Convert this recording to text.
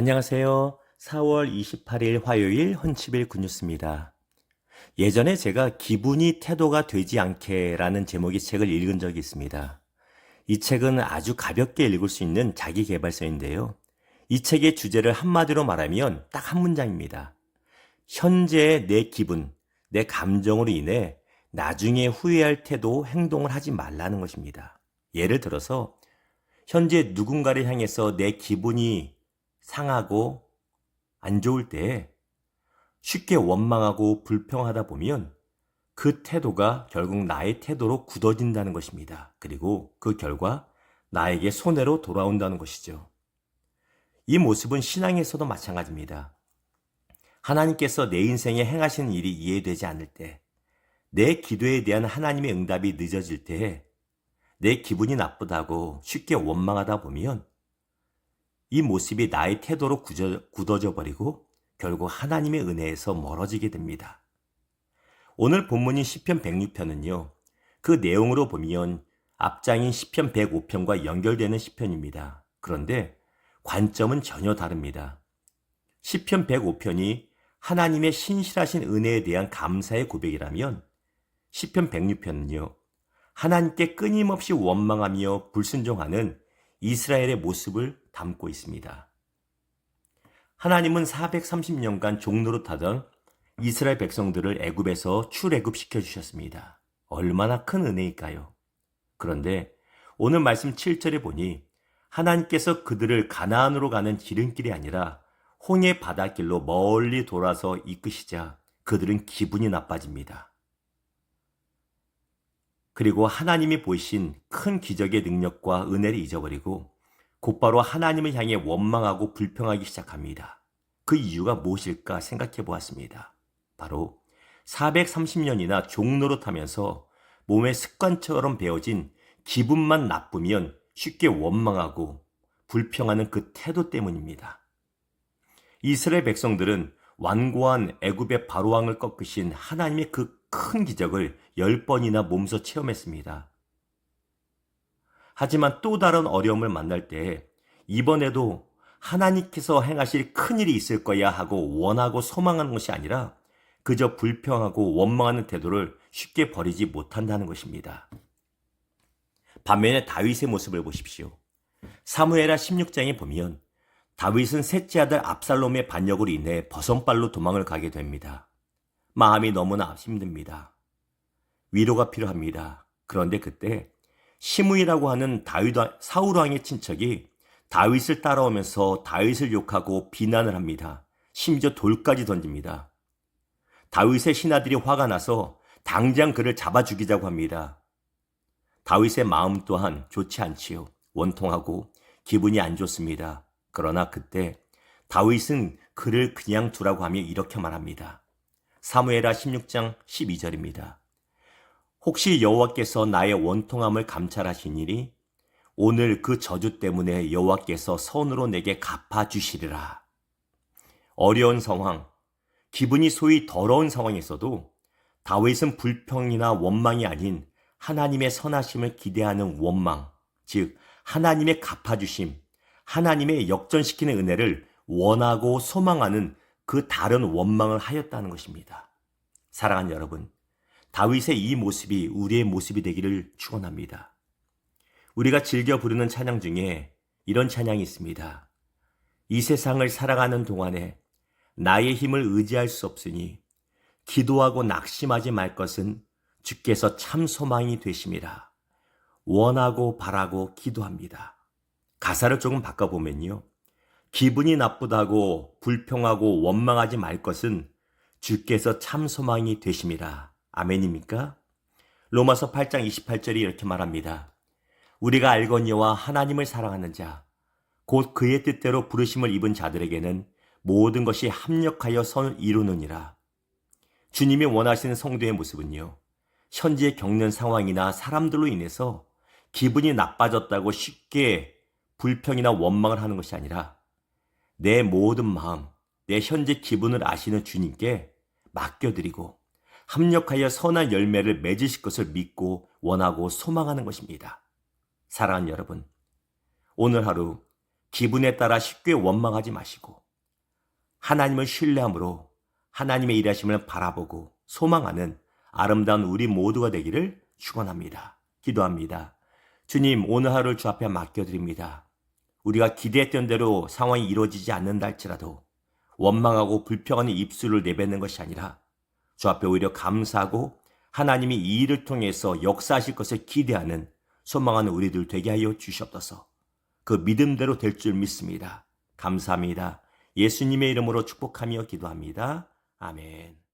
안녕하세요. 4월 28일 화요일 헌치빌 굿뉴스입니다. 예전에 제가 기분이 태도가 되지 않게라는 제목의 책을 읽은 적이 있습니다. 이 책은 아주 가볍게 읽을 수 있는 자기계발서인데요. 이 책의 주제를 한마디로 말하면 딱 한 문장입니다. 현재의 내 기분, 내 감정으로 인해 나중에 후회할 태도, 행동을 하지 말라는 것입니다. 예를 들어서 현재 누군가를 향해서 내 기분이 상하고 안 좋을 때 쉽게 원망하고 불평하다 보면 그 태도가 결국 나의 태도로 굳어진다는 것입니다. 그리고 그 결과 나에게 손해로 돌아온다는 것이죠. 이 모습은 신앙에서도 마찬가지입니다. 하나님께서 내 인생에 행하시는 일이 이해되지 않을 때, 내 기도에 대한 하나님의 응답이 늦어질 때, 내 기분이 나쁘다고 쉽게 원망하다 보면 이 모습이 나의 태도로 굳어져 버리고 결국 하나님의 은혜에서 멀어지게 됩니다. 오늘 본문인 시편 106편은요. 그 내용으로 보면 앞장인 시편 105편과 연결되는 시편입니다. 그런데 관점은 전혀 다릅니다. 시편 105편이 하나님의 신실하신 은혜에 대한 감사의 고백이라면 시편 106편은요. 하나님께 끊임없이 원망하며 불순종하는 이스라엘의 모습을 담고 있습니다. 하나님은 430년간 종노릇하던 이스라엘 백성들을 애굽에서 출애굽시켜 주셨습니다. 얼마나 큰 은혜일까요? 그런데 오늘 말씀 7절에 보니 하나님께서 그들을 가나안으로 가는 지름길이 아니라 홍해 바닷길로 멀리 돌아서 이끄시자 그들은 기분이 나빠집니다. 그리고 하나님이 보이신 큰 기적의 능력과 은혜를 잊어버리고 곧바로 하나님을 향해 원망하고 불평하기 시작합니다. 그 이유가 무엇일까 생각해 보았습니다. 바로 430년이나 종노릇하면서 몸의 습관처럼 배어진 기분만 나쁘면 쉽게 원망하고 불평하는 그 태도 때문입니다. 이스라엘 백성들은 완고한 애굽의 바로왕을 꺾으신 하나님의 그 큰 기적을 10번이나 몸소 체험했습니다. 하지만 또 다른 어려움을 만날 때 이번에도 하나님께서 행하실 큰일이 있을 거야 하고 원하고 소망하는 것이 아니라 그저 불평하고 원망하는 태도를 쉽게 버리지 못한다는 것입니다. 반면에 다윗의 모습을 보십시오. 사무엘하 16장에 보면 다윗은 셋째 아들 압살롬의 반역으로 인해 버선발로 도망을 가게 됩니다. 마음이 너무나 힘듭니다. 위로가 필요합니다. 그런데 그때 시므이라고 하는 사울 왕의 친척이 다윗을 따라오면서 다윗을 욕하고 비난을 합니다. 심지어 돌까지 던집니다. 다윗의 신하들이 화가 나서 당장 그를 잡아 죽이자고 합니다. 다윗의 마음 또한 좋지 않지요. 원통하고 기분이 안 좋습니다. 그러나 그때 다윗은 그를 그냥 두라고 하며 이렇게 말합니다. 사무엘하 16장 12절입니다. 혹시 여호와께서 나의 원통함을 감찰하시니니 오늘 그 저주 때문에 여호와께서 손으로 내게 갚아주시리라. 어려운 상황, 기분이 소위 더러운 상황에서도 다윗은 불평이나 원망이 아닌 하나님의 선하심을 기대하는 원망, 즉 하나님의 갚아주심, 하나님의 역전시키는 은혜를 원하고 소망하는 그 다른 원망을 하였다는 것입니다. 사랑하는 여러분, 다윗의 이 모습이 우리의 모습이 되기를 축원합니다. 우리가 즐겨 부르는 찬양 중에 이런 찬양이 있습니다. 이 세상을 살아가는 동안에 나의 힘을 의지할 수 없으니 기도하고 낙심하지 말 것은 주께서 참 소망이 되심이라. 원하고 바라고 기도합니다. 가사를 조금 바꿔보면요. 기분이 나쁘다고 불평하고 원망하지 말 것은 주께서 참 소망이 되심이라. 아멘입니까? 로마서 8장 28절이 이렇게 말합니다. 우리가 알거니와 하나님을 사랑하는 자, 곧 그의 뜻대로 부르심을 입은 자들에게는 모든 것이 합력하여 선을 이루느니라. 주님이 원하시는 성도의 모습은요. 현재 겪는 상황이나 사람들로 인해서 기분이 나빠졌다고 쉽게 불평이나 원망을 하는 것이 아니라 내 모든 마음, 내 현재 기분을 아시는 주님께 맡겨드리고 합력하여 선한 열매를 맺으실 것을 믿고 원하고 소망하는 것입니다. 사랑하는 여러분, 오늘 하루 기분에 따라 쉽게 원망하지 마시고 하나님을 신뢰함으로 하나님의 일하심을 바라보고 소망하는 아름다운 우리 모두가 되기를 축원합니다. 기도합니다. 주님, 오늘 하루를 주 앞에 맡겨드립니다. 우리가 기대했던 대로 상황이 이루어지지 않는다 할지라도 원망하고 불평하는 입술을 내뱉는 것이 아니라 주 앞에 오히려 감사하고 하나님이 이 일을 통해서 역사하실 것을 기대하는 소망하는 우리들 되게 하여 주시옵소서. 그 믿음대로 될 줄 믿습니다. 감사합니다. 예수님의 이름으로 축복하며 기도합니다. 아멘.